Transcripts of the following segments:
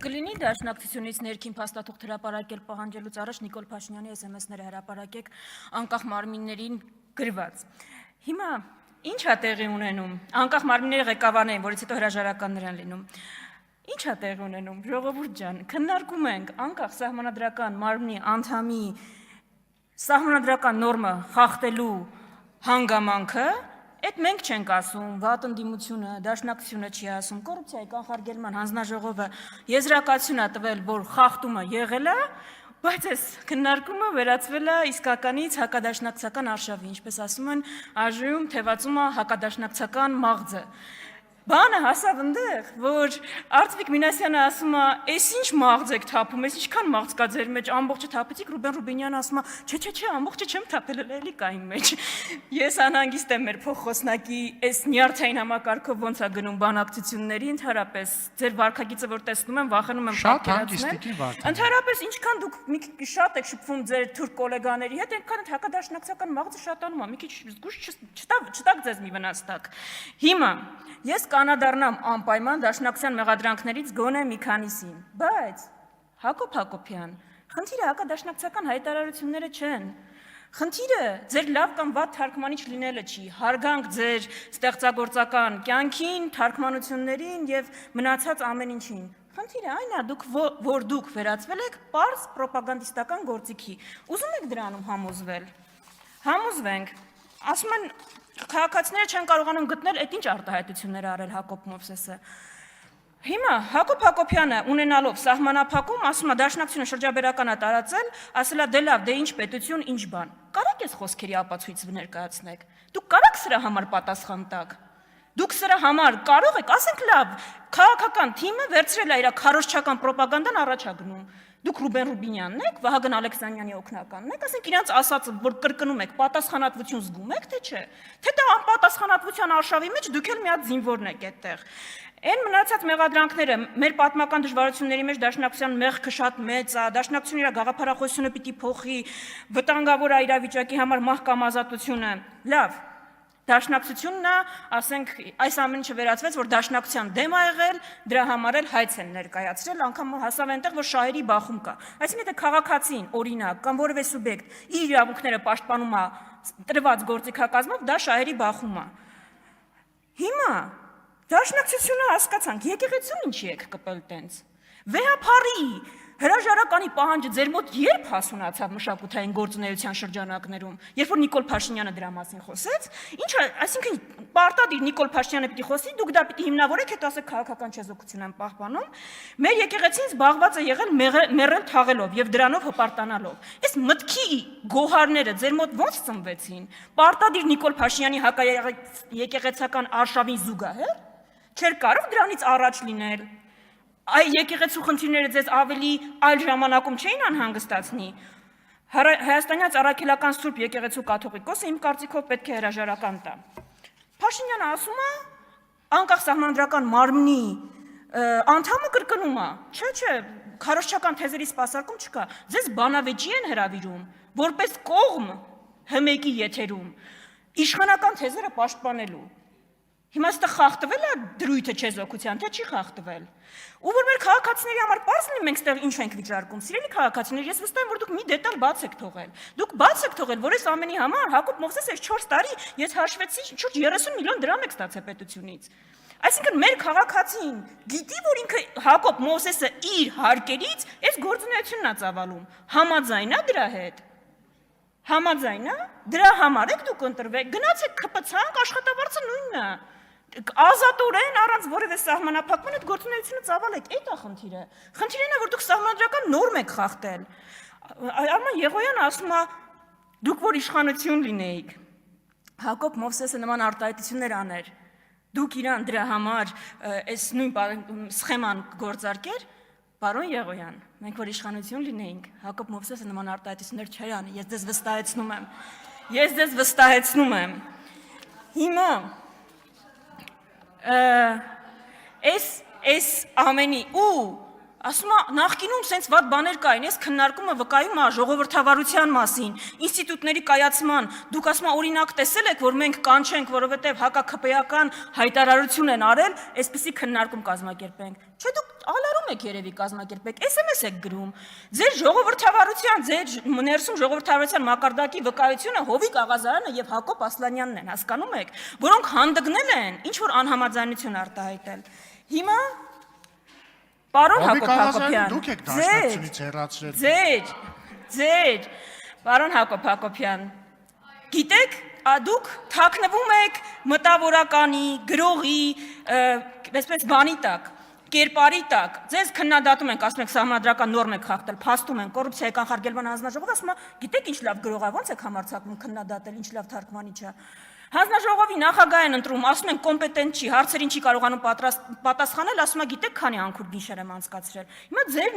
Կլինի դաշնակցությունից ներքին փաստաթուղթ հրապարակել պահանջելուց առաջ Նիկոլ Փաշինյանի SMS-ները հրապարակեք անկախ մարմիններին գրված։ Հիմա ի՞նչ է տեղի ունենում։ Անկախ մարմինների ղեկավարներին, որից հետո հրաժարականներ են լինում։ Ի՞նչ է տեղի ունենում, ժողովուրդ ջան, քննարկում ենք անկախ սահմանադրական մարմնի անդամի սահմանադրական նորմը խախտելու հանգամանքը, այդ մենք չենք ասում, վատ ընդդիմությունը, դաշնակցությունը չի ասում, կոռուպցիայի կանխարգելման հանձնաժողովը եզրակացություն է տվել, որ խախտումը եղել է, բայց այս քննարկումը վերածվել է իսկականից հակադաշնակցական արշավի, ինչպես ասում են, ԱԺ-ում թևածում է հակադաշնակցական մաղձը։ Բանը հասավ ընդեղ, որ Արծվիկ Մինասյանը ասում է, «Էս ինչ մաղձ եք թափում, էս ինչքան մաղձ կա ձեր մեջ, ամբողջը թափեցիք», Ռուբեն Ռուբինյանը ասում է, «Չէ, ամբողջը չեմ թափել, էլի կա իմ մեջ»։ Ես անհանգիստ եմ մեր փոխխոսնակի այս նյարդային համակարգով ոնց է գնում բանակցությունների, ընդհանրապես ձեր վարքագիծը որ տեսնում եմ, վախենում եմ պատկերացնել։ Ընդհանրապես ինչքան դուք մի քիչ շատ եք շփվում ձեր թուրք գոլեգաների հետ, այնքան այդ հակադաշնակցական մաղձը շատանում է, մի քիչ զգուշ չտակ ձեզ մի վնաս տակ։ Հիմա ես կանադառնամ անպայման դաշնակցության մեղադրանքներից գոնե մի քանիսին, բայց Հակոբ Հակոբյան, խնդիրը հակադաշնակցական հայտարարությունները չեն։ Խնդիրը ձեր լավ կամ վատ թարգմանիչ լինելը չի, հարգանք ձեր ստեղծագործական կյանքին, թարգմանություններին եւ մնացած ամեն ինչին։ Խնդիրը այն է, որ դուք վերածվել եք պարզ պրոպագանդիստական գործիքի։ Ուզում եք դրանում համոզվել։ Համոզվենք։ Ասում են քաղաքացիները չեն կարողանում գտնել այդ ինչ արտահայտություններ արել Հակոբ Մովսեսը։ Հիմա Հակոբ Հակոբյանը ունենալով սահմանափակում, ասում է դաշնակցությունը շրջաբերական է տարածել, ասել է դե լավ, դե ինչ պետություն, ինչ բան։ Կարեք այս խոսքերի ապացույց ներկայացնեք։ Դուք կարեք սրա համար պատասխան տաք։ Դուք սրա համար կարող եք, ասենք լավ, քաղաքական թիմը վերցրել է իր քարոզչական պրոպագանդան առաջ է գնում։ Դուք Ռուբեն Ռուբինյանն եք, Վահագն Ալեքսանյանի օգնականն եք, ասենք իրանց ասածը, որ կրկնում եք, պատասխանատվություն զգում եք, թե չէ։ Թե դա անպատասխանատվության արշավի մեջ դուք էլ մի հատ զինվորն եք այդտեղ։ Այն մնացած մեղադրանքները մեր պատմական դժվարությունների մեջ դաշնակցության մեղքը շատ մեծ է, դաշնակցությունը իր գաղափարախոսությունը պիտի փոխի, վտանգավոր է իրավիճակի համար մահ կամ ազատությունը։ Լավ, դաշնակցությունն է, ասենք, այս ամեն ինչը վերածվեց, որ դաշնակցության դեմ է եղել, դրա համար էլ հայց են ներկայացրել, անգամ հասավ այնտեղ, որ շահերի բախում կա։ Այսինքն եթե քաղաքացին, օրինակ, կամ որևէ սուբյեկտ իր իրավունքները պաշտպանում է տրված գործիքակազմով, դա շահերի բախում է։ Հիմա դաշնակցությունը հասկացանք, եկեղեցուն ինչի եք կպել տենց։ Վեհափարի հրաժարականի պահանջը ձեր մոտ երբ հասունացավ մշակութային գործունեության շրջանակներում, երբ որ Նիկոլ Փաշինյանը դրա մասին խոսեց, ինչը, այսինքն պարտադիր Նիկոլ Փաշինյանը պիտի խոսի, դուք դա պիտի հիմնավորեք, հետո ասեք քաղաքական չեզոքություն են պահպանում, մեր եկեղեցին զբաղված է եղել մեռել թաղելով եւ դրանով հպարտանալով։ Այս մտքի գոհարները ձեր մոտ ո՞նց ծնվեցին։ Պարտադիր Նիկոլ Փաշինյանի հակաեկեղեցական արշավին զուգահեռ չէր կարող դրանից առաջ լինել։ Այ եկեղեցու խնդիրները ձեզ ավելի այլ ժամանակում չէին անհանգստացնի։ Հայաստանյան Առաքելական Սուրբ եկեղեցու կաթողիկոսը իմ կարծիքով պետք է հրաժարական տա։ Փաշինյանը ասում է, անկախ սահմանադրական մարմնի անդամը կրկնում է։ Չէ, քարոզչական թեզերի սպասարկում չկա։ Ձեզ բանավեճի են հրավիրում, որպես կողմ ՀՄԵԿ-ի եթերում, իշխանական թեզերը պաշտպանելու։ Հիմա ստը խախտվել է դրույթը չեզոքության, թե չի խախտվել։ Ու որ մեր քաղաքացիների համար պարզ լինի, մենք ստեղ ինչ ենք վիճարկում։ Սիրելի քաղաքացիներ, ես վստահ եմ, որ դուք մի դետալ բաց եք թողել։ Դուք բաց եք թողել, որ այս ամենի համար Հակոբ Մովսեսը 4 տարի, ես հաշվեցի, շուրջ 30 միլիոն դրամ եք ստացել պետությունից։ Այսինքն մեր քաղաքացին գիտի, որ ինքը Հակոբ Մովսեսը իր հարկերից այս գործունեությունն է ծավալում։ Համաձայն է դրա հետ։ Համաձայն է։ Դրա համար եք դուք ընտրվել։ Գնացեք ԿՊՑ-անք, աշխատավարձը նույնն է։ Ազատորեն առանց որևէ սահմանափակման այդ գործունեությունը ծավալեք, այդ է խնդիրը։ Խնդիրն է, որ դուք սահմանադրական նորմ եք խախտել։ Արման Եղոյանը ասում է, դուք որ իշխանություն լինեիք, Հակոբ Մովսեսը նման արտահայտություններ աներ, դուք իրան դրա համար այս նույն սխեման գործարկեր, պարոն Եղոյան, մենք որ իշխանություն լինեինք, Հակոբ Մովսեսը նման արտահայտություններ չէր անի, ես ձեզ վստահեցնում եմ։ Հիմա այս ամենի ու Ասում է նախկինում sense ված բաներ կային, ես քննարկումը վկայում է ժողովրդավարության մասին, ինստիտուտների կայացման, դուք ասում եք օրինակ տեսել եք, որ մենք կանչենք, որովհետև հակաքպեական հայտարարություն են արել, այսպեսի քննարկում կազմակերպենք։ Չէ, դուք ալարում եք երևի կազմակերպեք, SMS եք գրում։ Ձեր ժողովրդավարության, ձեր ներսում ժողովրդավարության մակարդակի վկայությունը Հովիկ Աղազարյանը եւ Հակոբ Ասլանյանն են, հասկանում եք, որոնք հանդգնել են ինչ որ անհամաձայնություն արտահայտել։ Հիմա Պարոն Հակոբ Հակոբյան, դուք եք դաշնակցությունից հեռացրել։ Ձեր, պարոն Հակոբ Հակոբյան, գիտեք, դուք թաքնվում եք մտավորականի, գրողի, այսպես բանի տակ, կերպարի տակ, ձեզ քննադատում ենք, ասում եք սահմանադրական նորմ եք խախտել, փաստում են, կոռուպցիայի կանխարգելման հանձնաժողովը ասում է, գիտեք ինչ լավ գրող է, ո՞նց եք համարձակվում քննադատել, ինչ լավ թարգմանիչ է։ Հանձնաժողովի նախագահ են ընտրում, ասում են կոմպետենտ չի, հարցերին չի կարողանում պատասխանել, ասում է գիտեք քանի անքուր գիշեր եմ անցկացրել։ Հիմա ձեր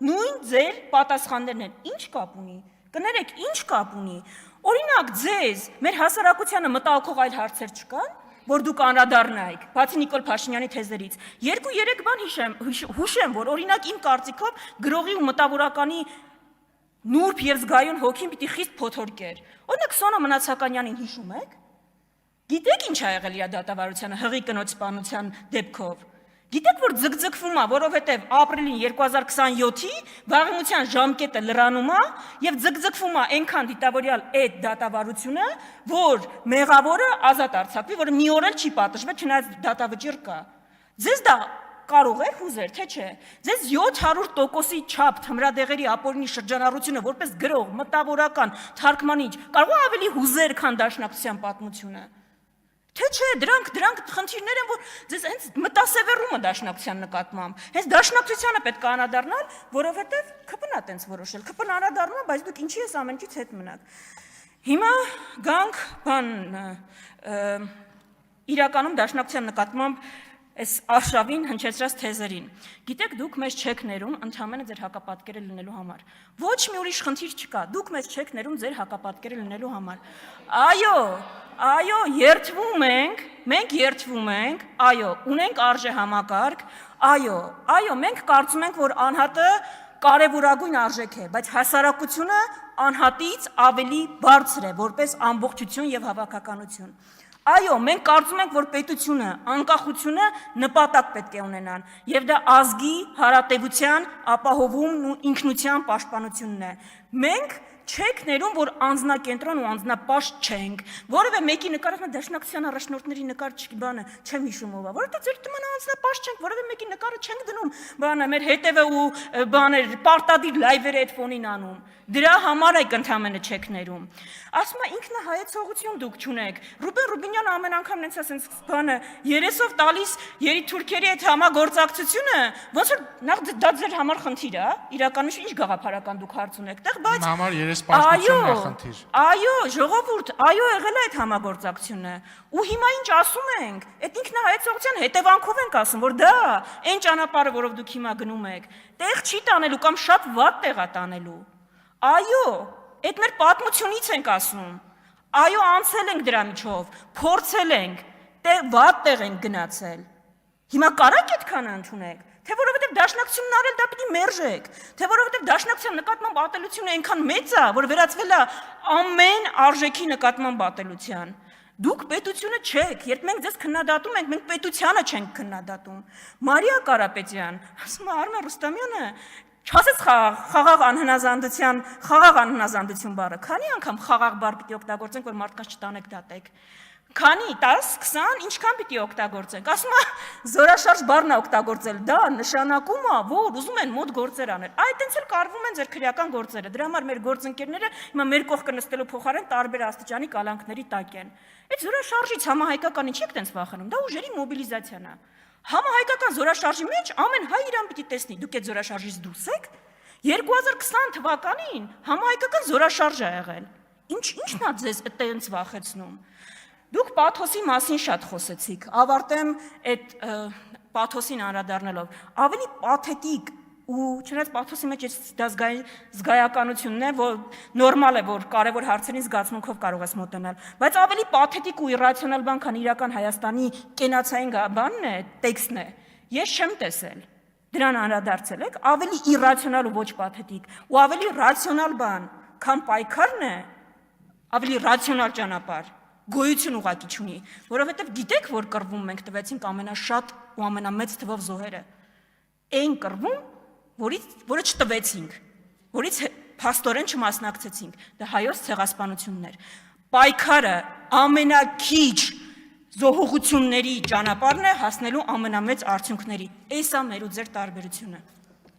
նույն ձեր պատասխաններն են։ Ինչ կապ ունի։ Կներեք, ինչ կապ ունի։ Օրինակ ձեզ մեր հասարակությանը մտահոգող այլ հարցեր չկան, որ դուք անդրադառնայիք, բացի Նիկոլ Փաշինյանի թեզերից։ 2-3 բան հուշեմ, որ օրինակ իմ կարծիքով գրողի ու մտավորականի նուրբ եւ զգայուն հոգին պիտի խիստ փոթորկեր։ Օրինակ Սոնա Մնացականյանին հիշում եք։ Գիտեք ինչ ա եղել իր դատավարությանը հղի կնոջ սպանության դեպքով։ Գիտեք որ ձգձգվում է, որովհետև ապրիլին 2027-ի վաղեմության ժամկետը լրանում է եւ ձգձգվում է այնքան դիտավորյալ այդ դատավարությունը, որ մեղավորը ազատ արձակվի, որը մի օր էլ չի պատժվել, չնայած դատավճիռ կա։ Ձեզ դա կարող է հուզեր, թե չէ։ Ձեզ 700%-ի չափ թմրադեղերի ապօրինի շրջանառությունը որպես գրող, մտավորական, թարգմանիչ կարող է ավելի հուզեր, քան դաշնակցության պատմությունը։ Թե չէ, դրանք խնդիրներ են, որ ձեզ հենց մտասևեռումը դաշնակցության նկատմամբ։ Հենց դաշնակցությանը պետք է անդրադառնալ, որովհետև ԿՊՆ-ն է տենց որոշել։ ԿՊՆ-ն անդրադառնում է, բայց դուք ինչի ես ամեն ինչից հետ մնաք։ Հիմա գանք իրականում դաշնակցության նկատմամբ այս արշավին հնչեցրած թեզերին։ Գիտեք, դուք մեզ չեք ներում ընդհանրապես ձեր հակապատկերը լինելու համար։ Ոչ մի ուրիշ խնդիր չկա։ Դուք մեզ չեք ներում ձեր հակապատկերը լինելու համար։ Այո, երթվում ենք, մենք երթվում ենք, այո, ունենք արժե համակարգ, այո, մենք կարծում ենք, որ անհատը կարևորագույն արժեք է, բայց հասարակությունը անհատից ավելի բարձր է, որպես ամբողջություն եւ հավաքականություն։ Այո, մենք կարծում ենք, որ պետությունը, անկախությունը նպատակ պետք է ունենան, եւ դա ազգի, հարատեվության, ապահովումն ու ինքնության պաշտպանությունն է։ Մենք չեք ներում, որ անձնակենտրոն ու անձնապաշտ չենք, որևէ մեկի նկարը դաշնակցության առաջնորդների նկար բանը չեմ հիշում ով է, որովհետեւ ձեր դիմանը անձնապաշտ չենք, որևէ մեկի նկարը չենք դնում, բանը մեր հետևը ու բաներ պարտադիր լայվերը այդ ֆոնին անում։ Դրա համար եք ընդհանրապես չեք ներում։ Ասում է ինքնահայեցողություն դուք չունեք։ Ռուբեն Ռուբինյանը ամեն անգամ նենց ասենց բանը երեսով տալիս երիտուրքերի այդ համագործակցությունը, ոնց որ նախ դա ձեր համար խնդիր է, իրականում ինչ գաղափարական դուք հարց ունեք տեղ, բայց համար երեսպաշտությունն է խնդիր։ Այո, ժողովուրդ, այո եղել է այդ համագործակցությունը։ Ու հիմա ինչ ասում ենք, այդ ինքնահայեցողության հետևանքով ենք ասում, որ դա այն ճանապարհը, որով դուք հիմա գնում եք, տեղ չի տանելու կամ շատ վատ տեղ է տանելու։ Այո, այդ մեր պատմությունից ենք ասում։ Այո, անցել ենք դրա միջով, փորձել ենք, վատ տեղ ենք գնացել։ Հիմա կարա՞ք այդքանը ընդունեք, թե որովհետև դաշնակցությունն արել դա պիտի մերժեք, թե որովհետև դաշնակցության նկատմամբ ատելությունը այնքան մեծ է, որ վերածվել է ամեն արժեքի նկատմամբ ատելության։ Դուք պետությունը չեք, երբ մենք ձեզ քննադատում ենք, մենք պետությանը չենք քննադատում։ Մարիա Կարապետյան, ասում է Արմեն Ռուստամյանը, չասեց խաղաղ անհնազանդություն բառը, քանի անգամ խաղաղ բառ պիտի օգտագործենք, որ մարդկանց չտանեք դատեք։ Քանի 10, 20, ինչքան պիտի օգտագործենք։ Ասում է զորաշարժ բառն է օգտագործել, դա նշանակում է, որ ուզում են մոտ գործեր անել։ Այդ տենց էլ կարվում են ձեր քրեական գործերը։ Դրա համար մեր գործընկերները հիմա մեր կողքը նստելու փոխարեն տարբեր աստիճանի կալանքների տակ են։ Այդ զորաշարժից համահայկական ինչի՞ եք տենց վախենում։ Դա ուժերի մոբիլիզացիան է։ Համահայկական զորաշարժի մեջ ամեն հայ իրան պիտի տեսնի, դուք այդ զորաշարժից դուրս եք։ 2020 թվականին համահայկական զորաշարժ ա եղել։ Ինչն է ձեզ այդտենց վախեցնում։ Դուք պաթոսի մասին շատ խոսեցիք, ավարտեմ այդ պաթոսին անդրադառնալով, ավելի պաթետիկ ու չնայած պաթոսի մեջ դա զգայականությունն է, որ նորմալ է, որ կարևոր հարցերին զգացմունքով կարող ես մոտենալ, բայց ավելի պաթետիկ ու իրացիոնալ բան, քան իրական Հայաստանի կենացային բանն է, տեքստն է, ես չեմ տեսել։ դրան անդրադարձել եք, ավելի իրացիոնալ ու ոչ պաթետիկ, ու ավելի ռացիոնալ բան, քան պայքարն է, ավելի ռացիոնալ ճանապարհ, գոյություն ուղղակի չունի, որովհետև գիտեք, որ կռվում մենք տվեցինք ամենաշատ ու ամենամեծ թվով զոհերը, այն կռվում, որը չտվեցինք, որից փաստորեն չմասնակցեցինք, դա հայոց ցեղասպանությունն էր, պայքարը ամենակիչ զոհողությունների ճանապարհն է հասնելու ամենամեծ արդյունքների, էս է մեր ու ձեր տարբերությունը։